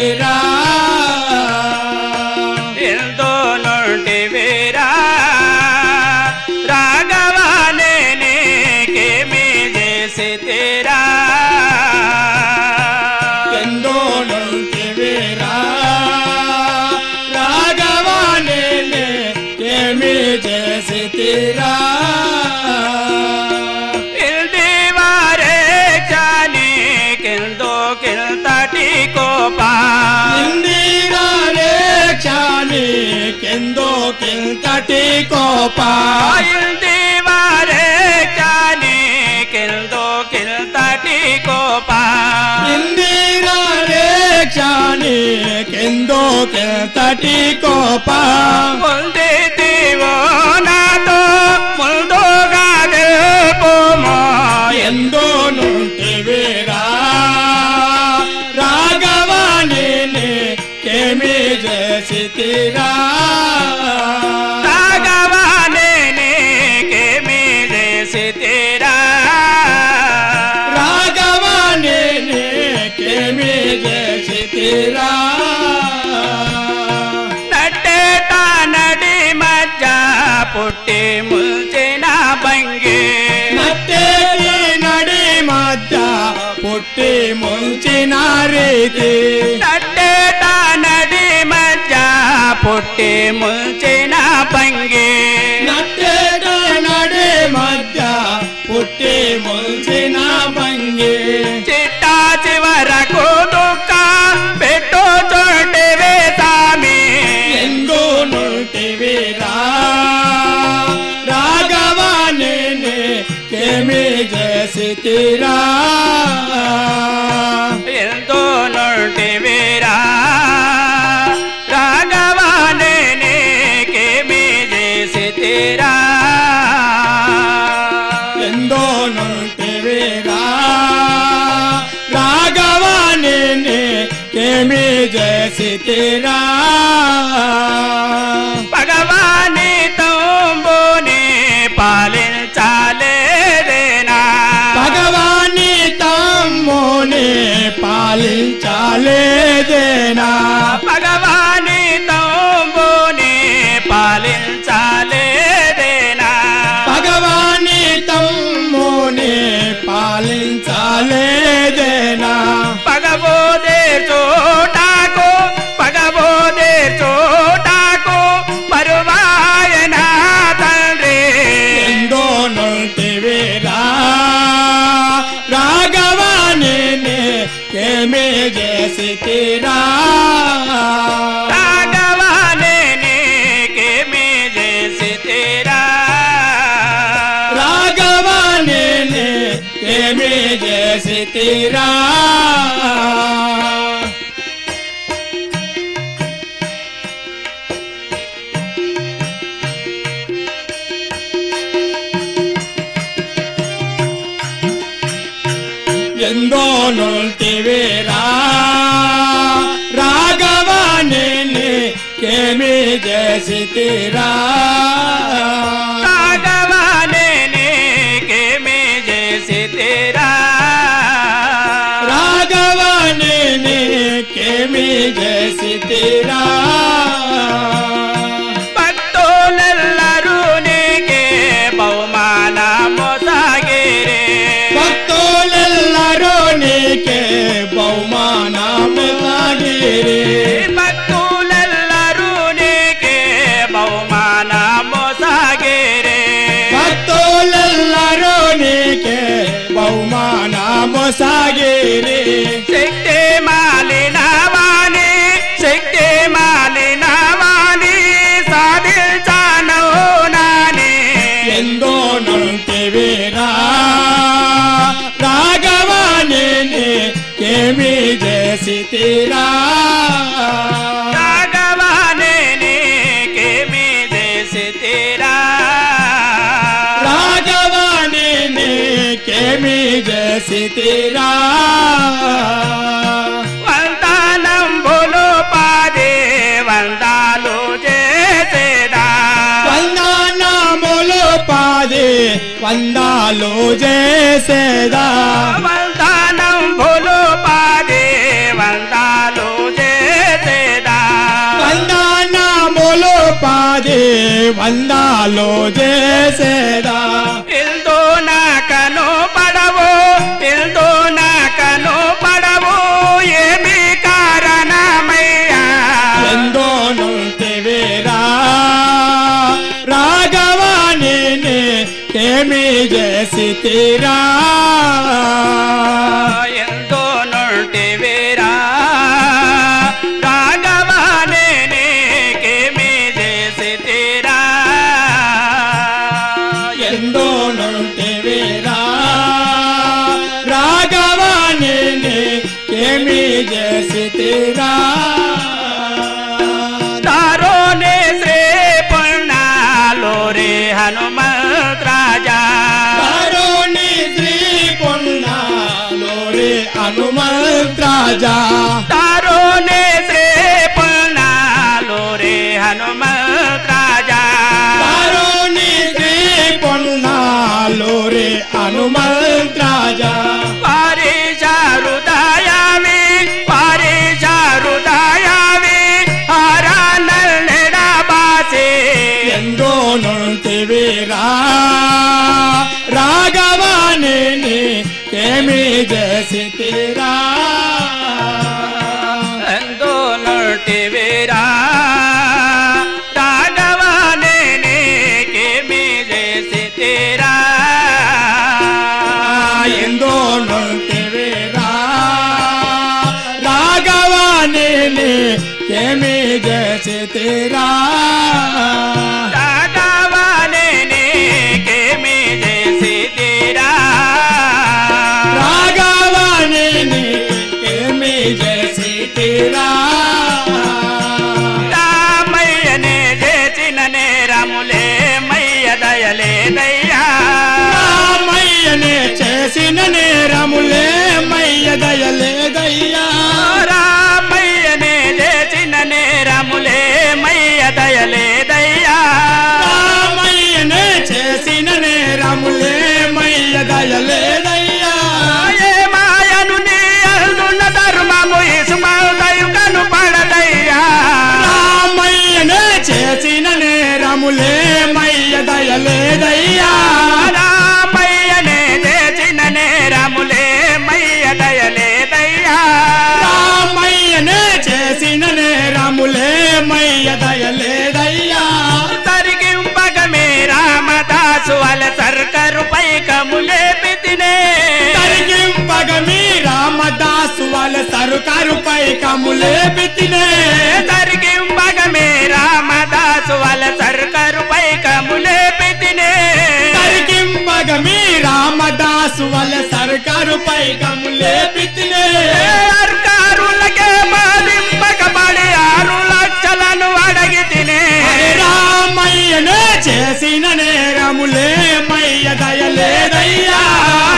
చేసితిరా ఎంతో నుండివేరా రాఘవానే నీకేమి చేసితిరా ఎంతో నుండివేరా రాఘవానే నీకేమి చేసితిరా కెందో కింతటి కోపా ఇందివారే చాని కెందో కింతటి కోపా ఇందిరారే చాని కెందో కింతటి కోపా పొందితివో నాతో ముందుగా తెలుపుమో ఎందో నుండివేరా రాఘవాని నీకేమి చేసితిరా రాఘవానే నీకేమి చేసితిరా రాఘవాని నీకేమి చేసితిరా నట్టేట నడి మధ్య పుట్టి ముల్చిన బంగి నట్టేటి నడి మధ్య పుట్టి ముంచిన రీతి నట్టేట నడి మధ్య పుట్టి ముల్చిన బంగి నట్టేట నడి మధ్య పుట్టి ముంచిన భంగి చిట్టా చివరకు దుఃఖ పెట్టు చోటివే తామి ఎందు నుండివిరా రాఘవాని నీకేమి చేసితిరా ఎంతో నుండివేరా రాఘవానే నీకేమి చేసితిరా ఎందో నుండివిరా రాఘవాని నీకేమి చేసితిరా భగవాని తంబుని పాలించాలేదేనా భగవాని తమ్ముని పాలించాలేదేనా భగవాని తంబుని పాలించాలేదేనా భగవాని తమ్ముని పాలించాలేదేనా పగబోదే చోటాకు పగబోదే చోటాకు పరువాయన తండ్రి ఎందో నుండివిరా రాఘవాని నీకేమి చేసితిరా రాఘవానే నీకేమి చేసితిరా రాఘవాని నీకేమి చేసితిరా ఎందో నుండివిరా రాఘవాని నీకేమి చేసితిరా రాఘవానే నీకేమి చేసితిరా రాఘవాని నీకేమి చేసితిరా భక్తులెల్లరూ నీకే బహుమానము సాగిరే భక్తులెల్లరూ నీకే బహుమానము సాగిరి భక్తులెల్లరూ నీకే బహుమానము సాగిరే భక్తులెల్లరూ నీకే బహుమానము సాగిరి శక్తి మాలిన వాణి శక్తి మాలిన వాణి సాధించాను నాని ఎందో నుండివిరా రాఘవాని నీకేమి చేసితిరా రాఘవానే నీకేమి చేసితిరా రాఘవాని నీకేమి చేసితిరా వందనంబులు పాదే వందాలు చేసేదా వందనములు పాది వందాలు చేసేదా వందనంబులు పాదే వందాలు చేసేదా వందాలు చేసేదా ఎంతో నాకను పడవు ఎంతో నాకను పడవు ఏమి కారణమయ్యా ఎందో నుంటివేరా రాఘవాని ఏమి చేసి తీరా ఎంతో నుంటివేరా రాఘవాని నీకేమి చేసి తీరా ఎందో నుంటివేరా రాఘవాని ఏమి చేసి తీరా तारोने श्री पुण्णालो रे हनुमत राजा तारोनी श्री पुण्णालो रे हनुमत राजा तारोने श्री पुण्णालो रे हनुमत राजा तारोनी श्री पुण्णालो रे हनुमत राजा पारिजा हृदयामी पारिजा हृदयामी हरा नल्लेड़ा बासे ఎందో నుంటివేరా రాఘవాని ఏమి చేసి తీరా ఎంతో నటివేరా రాఘవాని నీకేమి చేసి తీరా ఎందో నుంటివేరా రాఘవాని ఏమి చేసి తీరా రాఘవాని నీకేమి చేసి తీరా రాఘవాని ఏమి చేసి తీరా రామయ్యనే చేసిన నేరములే మయ్య దయలేదయ్యా రామయ్యనే చేసిన నేరములే మయ్య దయలేదయ్యా రామయ్యనే చేసిన నేరములే మయ్య దయలేదయ్యా రామయ్యనే చేసిన నేరములే మయ్య దయలేదయ్యా ఏ మాయను నీ అల్దున్న ధర్మము ఇసుమదయు కనుపడదయ్యా రామయ్యనే చేసిన నేరములే మయ్య దయలేదయ్యా రామయ్యనే చేసిన నేరములే మయ్య దయలేదయ్యా రామయ్యనే చేసిన నేరములే మయ్య దయలేదయ్యా తరిగింపగ మే రామదాసు వల సర్కరు పైకములే పితినే తరిగింపగ మీ రామదాసు వాళ్ళ సరుకారు పై కములే పితినే తరిగింపగ మే రామదాసు వల సర్కరు పైకములే పితినే తరిగింపగ మీ రామదాసు వాళ్ళ సరుకారు పై కములే పితినే సర్కారులకే బాధింపకబడి 6 లక్షలను అడిగి తినే రామయ్యనే చేసిన నేరములే మయ్య దయలేదయ్యా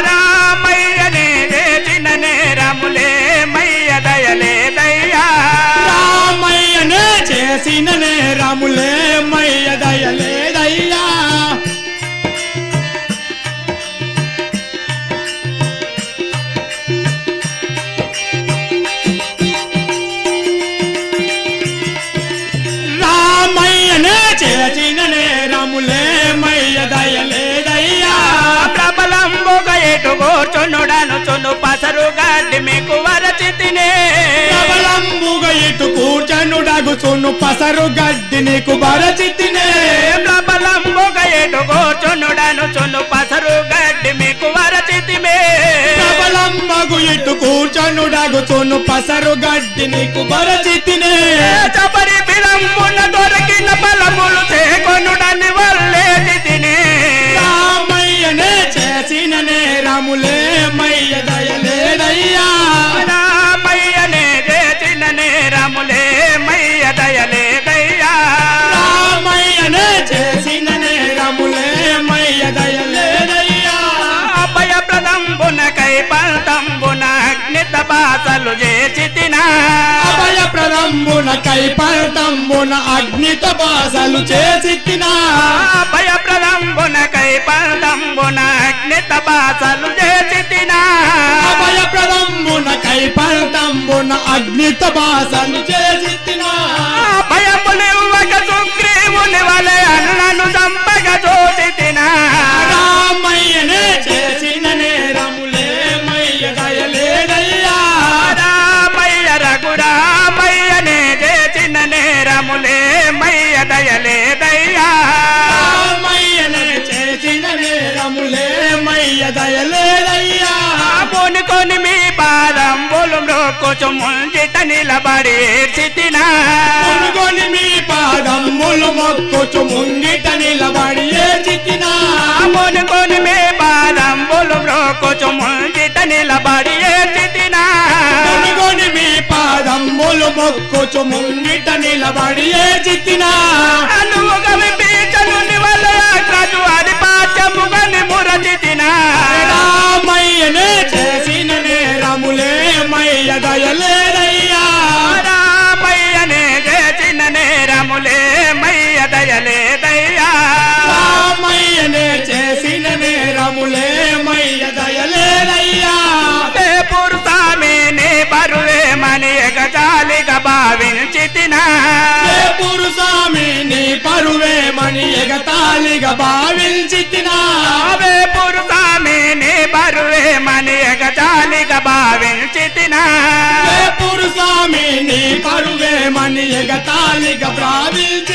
రామయ్యనే చేసిన నేరములే మయ్య దయలేదయ్యా రామయ్యనే చేసిన నేరములే మయ్య దయలేదయ్యా రామయ్యనే చేసిన నేరములే మయ్య దయలేదయ్యా ప్రబలంబుగా ఎటు కూర్చునుడను చును పసరు గడ్డి మీకు వరచితినే ప్రబలంబుగా ఇటు కూర్చనుడగుచును పసరు గడ్డి నీకు బరచితినే ప్రబలంబుగా ఎటు కూర్చునుడను చును పసరు గడ్డి మీకు వరచితిమే ప్రబలంబగు ఇటు కూర్చనుడగుచును పసరు గడ్డి నీకు బరచితినే చపరి బిలంబున దొరికిన బలములు చేకొనుడని వల్లేది తినే రామయ్యనే చేసిన నేరములే మయ్య దయలేదయ్యా రామయ్యనే చేసిన నేరములే మయ్య దయలేదయ్యా రామయ్యనే చేసిన నేరములే మయ్య దయలేదయ్యా అభయప్రదంబునకై పంతంబున అగ్నిత బాసలు చేసి తినా అభయప్రదంబున కైపల్తంబున అగ్నిత బాసలు చేసి తినా అభయప్రదంబునకై పంతంబున అగ్నిత బాసలు చేసి తినా అభయప్రదంబున కైపల్తంబున అగ్నిత బాసలు చేసి తినా భయమునివ్వక సుగ్రీవుని వలె అన్న బ్రోకొచ్చు ముంజిట నిలబడి ఏడ్చితినా మునుగొని మీ పాదమ్ములు మొక్కుచు ముంగిట నిలబడి ఏడ్చితినా మునుగొని మీ పాదంబులు బ్రోకొచ్చు ముంజిట నిలబడి ఏడ్చితినా మునుగొని మీ పాదమ్ములు మొక్కుచు ముంగిట నిలబడి ఏడ్చితినా అనువుగా విపీచను నివలయాగ్రజు అది పాచముగని మురచితినా రామయ్యనే చేసిన నేరములే మయ్య దయలేదయ్యా రామయ్యనే చేసిన నేరములే మయ్య దయలేదయ్యా రామయ్యనే చేసిన నేరములే మయ్య దయలేదయ్యా పురుషామి నీ బరువేమని ఎగజాలిగా భావించితినా పురుషామి నీ పరువేమని ఎగతాళిగా భావించితినా పురుషామి నీ బరువేమని ఎగజాలిగా భావించితినా పురుషామి నీ పరువేమని ఎగతాళిగా భావించి